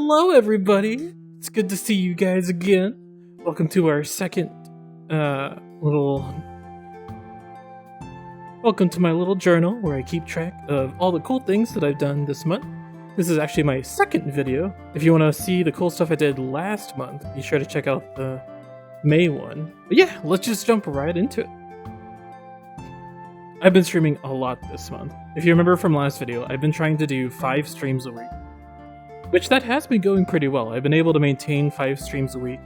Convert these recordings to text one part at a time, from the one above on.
Hello, everybody. It's good to see you guys again. Welcome to our second Welcome to my little journal where I keep track of all the cool things that I've done this month. This is actually my second video. If you want to see the cool stuff I did last month, be sure to check out the May one. But yeah, let's just jump right into it. I've been streaming a lot this month. If you remember from last video, I've been trying to do 5 streams a week, which that has been going pretty well. I've been able to maintain 5 streams a week,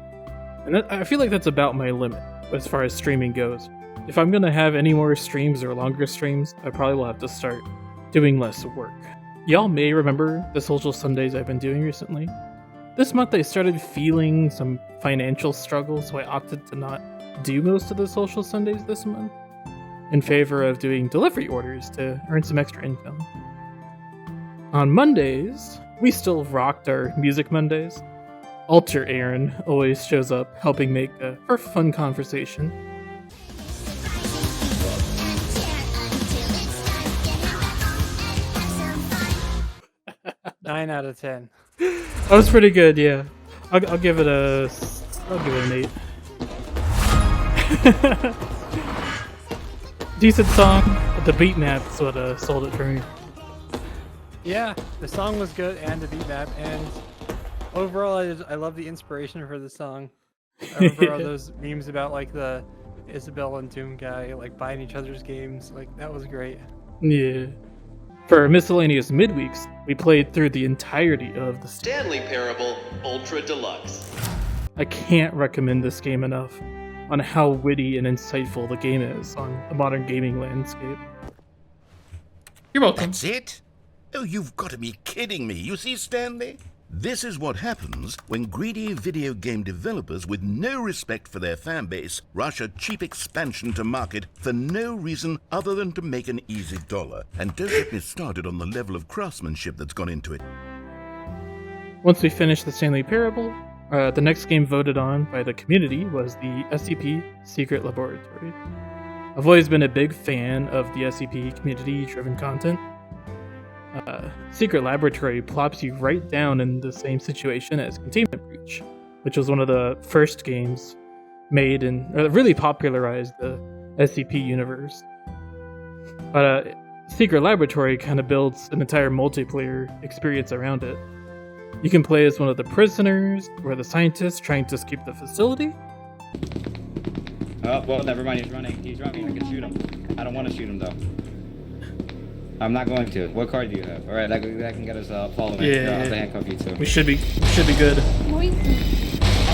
and I feel like that's about my limit as far as streaming goes. If I'm gonna have any more streams or longer streams, I probably will have to start doing less work. Y'all may remember the social Sundays I've been doing recently. This month I started feeling some financial struggles, so I opted to not do most of the social Sundays this month, in favor of doing delivery orders to earn some extra income. On Mondays, we still rocked our Music Mondays. Alter Aaron always shows up, helping make for fun conversation. Nine out of 10. That was pretty good, yeah. I'll give it an 8. Decent song, but the beat map's what sold it for me. Yeah, the song was good and the beat map, and overall I love the inspiration for the song. I remember all those memes about like the Isabelle and Doom guy like buying each other's games. Like that was great. Yeah. For miscellaneous midweeks, we played through the entirety of the Stanley Parable Ultra Deluxe. I can't recommend this game enough on how witty and insightful the game is on the modern gaming landscape. You're welcome. That's it? Oh, you've got to be kidding me. You see, Stanley? This is what happens when greedy video game developers with no respect for their fanbase rush a cheap expansion to market for no reason other than to make an easy dollar. And don't get me started on the level of craftsmanship that's gone into it. Once we finished the Stanley Parable, the next game voted on by the community was the SCP Secret Laboratory. I've always been a big fan of the SCP community-driven content. Secret Laboratory plops you right down in the same situation as Containment Breach, which was one of the first games made and really popularized the SCP universe. But Secret Laboratory kind of builds an entire multiplayer experience around it. You can play as one of the prisoners or the scientists trying to escape the facility. Oh, well, never mind. He's running. He's running. I can shoot him. I don't want to shoot him, though. I'm not going to. What card do you have? All right, that can get us following. Yeah. I'll have to handcuff you, too. We should be good. I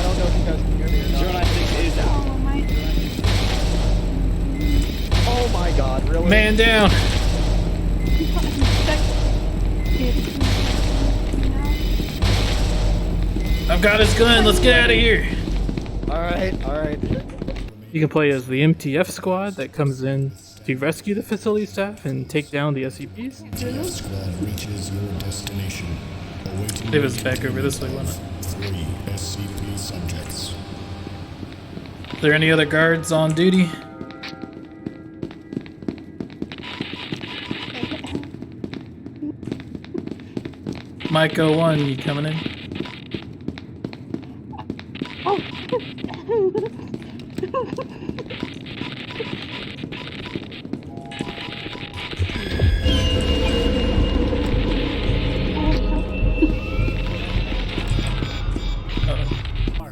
don't know if you guys can hear me or not. 096 is down. Oh my god, really? Man down! I've got his gun, let's get out of here! Alright. You can play as the MTF squad that comes in to rescue the facility staff and take down the SCPs. MTF squad reaches your destination. Awaiting It was back over this way, wasn't it? 3 SCP subjects. Are there any other guards on duty? Mike 01, you coming in?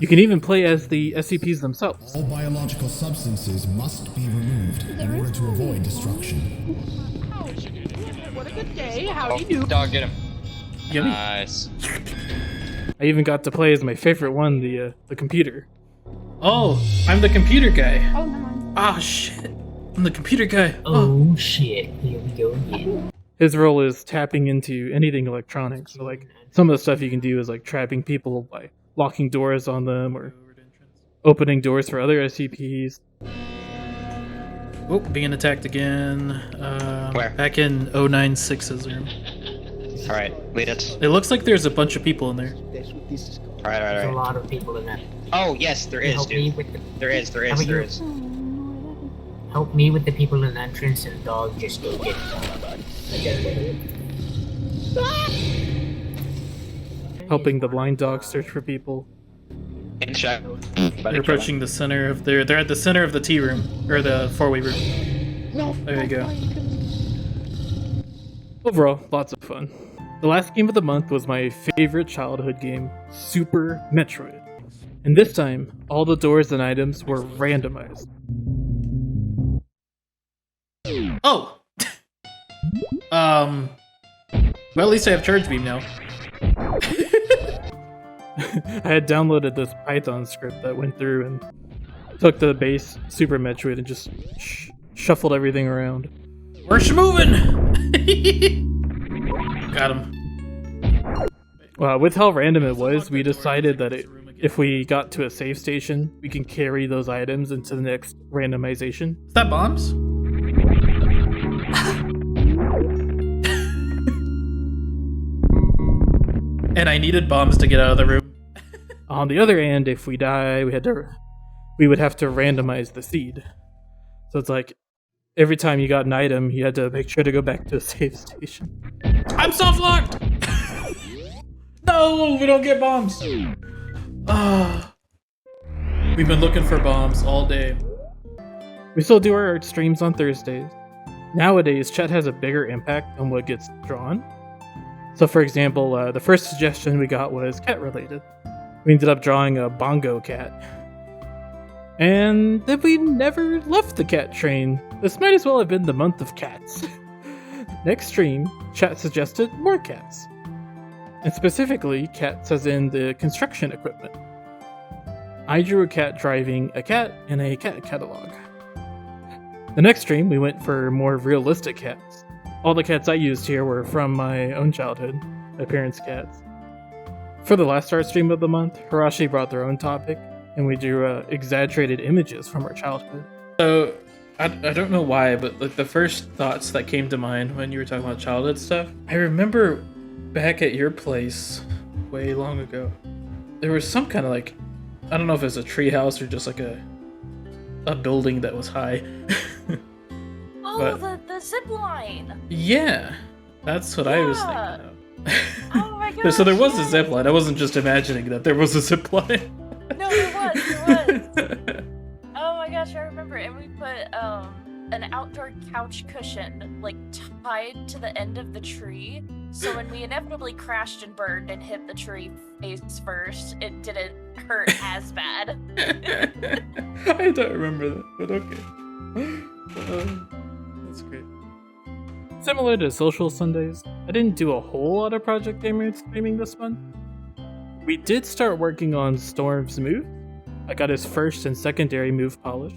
You can even play as the SCPs themselves. All biological substances must be removed in order to avoid destruction. What a good day. How do you do? Dog, get him. Yummy. Nice. I even got to play as my favorite one, the computer. Oh, I'm the computer guy. Oh, never mind. Ah, shit. I'm the computer guy. Oh shit, here we go again. His role is tapping into anything electronic. So, like, some of the stuff you can do is, like, trapping people by locking doors on them or opening doors for other SCPs. Oh, being attacked again. Where? Back in 096's room. Alright, lead it. It looks like there's a bunch of people in there. There's Alright. a lot of people in there. Oh, yes, there is, Help me dude. with the, There is. help me with the people in the entrance and dog just go get it. helping the blind dog search for people. In check. They're approaching the center of they're at the center of the tea room or the four-way room. No. There you go. Overall, lots of fun. The last game of the month was my favorite childhood game, Super Metroid. And this time, all the doors and items were randomized. Oh! Well, at least I have Charge Beam now. I had downloaded this Python script that went through and took the base Super Metroid and just shuffled everything around. We're moving! Got him. With how random it was, we decided that if we got to a save station, we can carry those items into the next randomization. Is that bombs? And I needed bombs to get out of the room. On the other hand, if we die, we would have to randomize the seed. So it's like, every time you got an item, you had to make sure to go back to a save station. I'm soft locked! No, we don't get bombs. We've been looking for bombs all day. We still do our streams on Thursdays. Nowadays, chat has a bigger impact on what gets drawn. So for example, the first suggestion we got was cat related. We ended up drawing a bongo cat. And then we never left the cat train. This might as well have been the month of cats. Next stream, chat suggested more cats. And specifically, cats as in the construction equipment. I drew a cat driving a cat in a cat catalog. The next stream, we went for more realistic cats. All the cats I used here were from my own childhood, my parents' cats. For the last art stream of the month, Hirashi brought their own topic, and we drew exaggerated images from our childhood. So, I don't know why, but like the first thoughts that came to mind when you were talking about childhood stuff, I remember back at your place, way long ago, there was some kind of like, I don't know if it was a tree house or just like a building that was high. Oh, the zip line. Yeah, that's what I was thinking of. Oh my gosh. So there was a zip line. I wasn't just imagining that there was a zip line. No, there was. Oh my gosh, I remember. And we put an outdoor couch cushion like tied to the end of the tree. So when we inevitably crashed and burned and hit the tree face first, it didn't hurt as bad. I don't remember that, but okay. That's great. Similar to Social Sundays, I didn't do a whole lot of Project Gamer streaming this month. We did start working on Storm's move. I got his first and secondary move polished.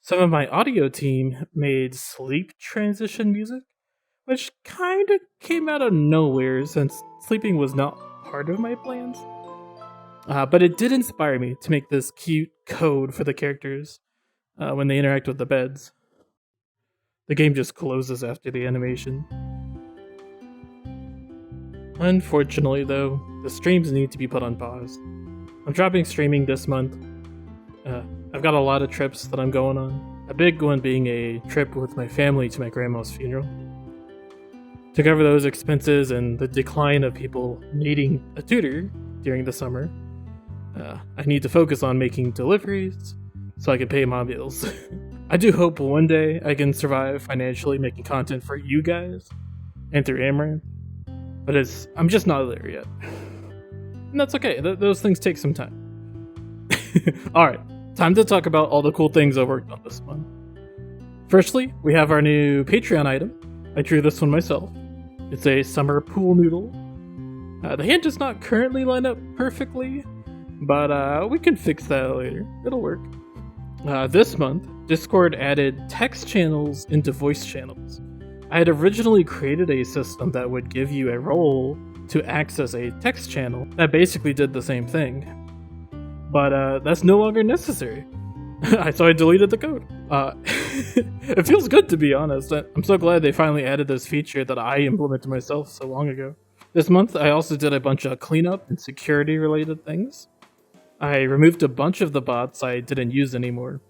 Some of my audio team made sleep transition music, which kinda came out of nowhere since sleeping was not part of my plans. But it did inspire me to make this cute code for the characters when they interact with the beds. The game just closes after the animation. Unfortunately though, the streams need to be put on pause. I'm dropping streaming this month. I've got a lot of trips that I'm going on. A big one being a trip with my family to my grandma's funeral. To cover those expenses and the decline of people needing a tutor during the summer, I need to focus on making deliveries so I can pay my bills. I do hope one day I can survive financially making content for you guys and through Amaranth, but I'm just not there yet. And that's okay, those things take some time. Alright, time to talk about all the cool things I worked on this month. Firstly, we have our new Patreon item. I drew this one myself. It's a summer pool noodle. The hand does not currently line up perfectly, but we can fix that later. It'll work. This month, Discord added text channels into voice channels. I had originally created a system that would give you a role to access a text channel that basically did the same thing. But that's no longer necessary. So I deleted the code. It feels good, to be honest. I'm so glad they finally added this feature that I implemented myself so long ago. This month, I also did a bunch of cleanup and security related things. I removed a bunch of the bots I didn't use anymore.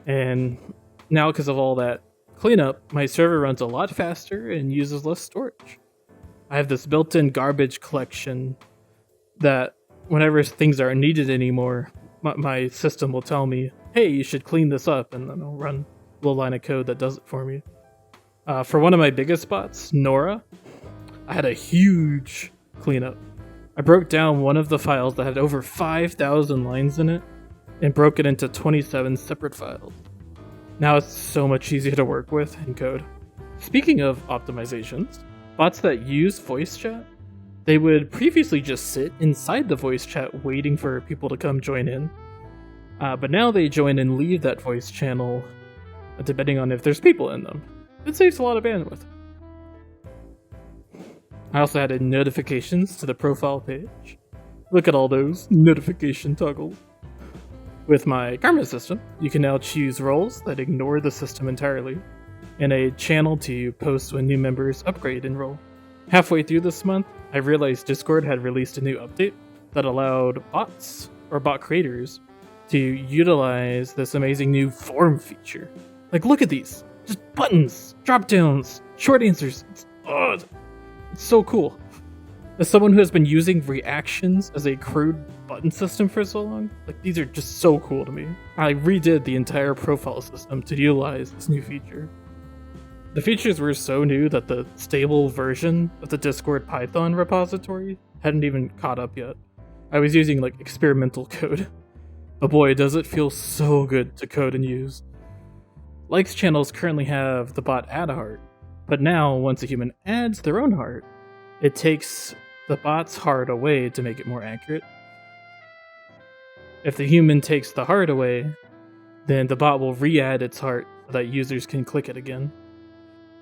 And now because of all that cleanup, my server runs a lot faster and uses less storage. I have this built-in garbage collection that whenever things aren't needed anymore, my system will tell me, hey, you should clean this up, and then I'll run a little line of code that does it for me. For one of my biggest bots, Nora, I had a huge cleanup. I broke down one of the files that had over 5,000 lines in it and broke it into 27 separate files. Now it's so much easier to work with in code. Speaking of optimizations, bots that use voice chat, they would previously just sit inside the voice chat waiting for people to come join in. But now they join and leave that voice channel depending on if there's people in them. It saves a lot of bandwidth. I also added notifications to the profile page. Look at all those notification toggles. With my karma system, you can now choose roles that ignore the system entirely, and a channel to post when new members upgrade and role. Halfway through this month, I realized Discord had released a new update that allowed bots, or bot creators, to utilize this amazing new form feature. Like, look at these! Just buttons, drop downs, short answers. It's so cool. As someone who has been using reactions as a crude button system for so long, like, these are just so cool to me. I redid the entire profile system to utilize this new feature. The features were so new that the stable version of the Discord Python repository hadn't even caught up yet. I was using like experimental code. But boy, does it feel so good to code and use. Likes channels currently have the bot add a heart, but now once a human adds their own heart, it takes the bot's heart away to make it more accurate. If the human takes the heart away, then the bot will re-add its heart so that users can click it again.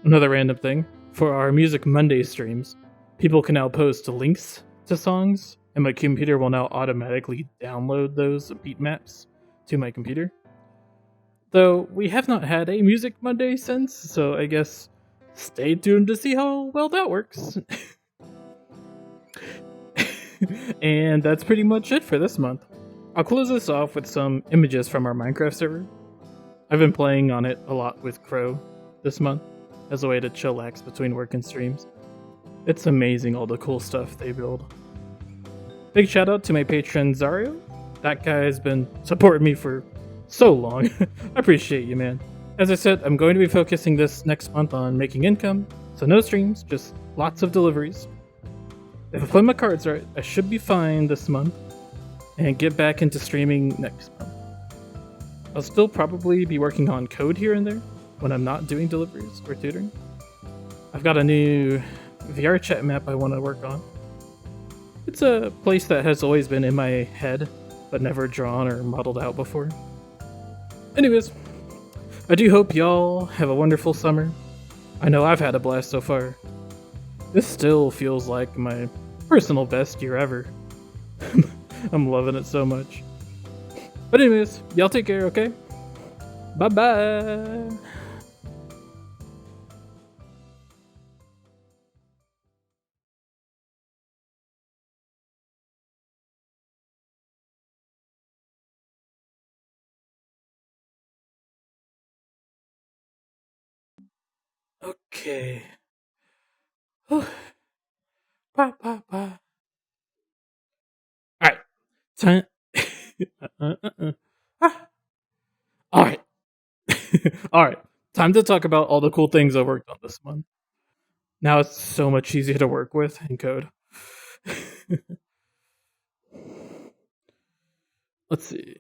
Another random thing, for our Music Monday streams, people can now post links to songs, and my computer will now automatically download those beat maps to my computer. Though we have not had a Music Monday since, so I guess stay tuned to see how well that works. And that's pretty much it for this month. I'll close this off with some images from our Minecraft server. I've been playing on it a lot with Crow this month, as a way to chillax between work and streams. It's amazing all the cool stuff they build. Big shout out to my patron Zario. That guy has been supporting me for so long. I appreciate you, man. As I said, I'm going to be focusing this next month on making income, so no streams, just lots of deliveries. If I play my cards right, I should be fine this month, and get back into streaming next month. I'll still probably be working on code here and there, when I'm not doing deliveries or tutoring. I've got a new VR chat map I want to work on. It's a place that has always been in my head, but never drawn or modeled out before. Anyways, I do hope y'all have a wonderful summer. I know I've had a blast so far. This still feels like my personal best year ever. I'm loving it so much. But anyways, y'all take care, okay? Bye-bye! Okay. Bye, bye, bye. Alright. Time. Alright. Alright. Time to talk about all the cool things I worked on this month. Now it's so much easier to work with in code. Let's see.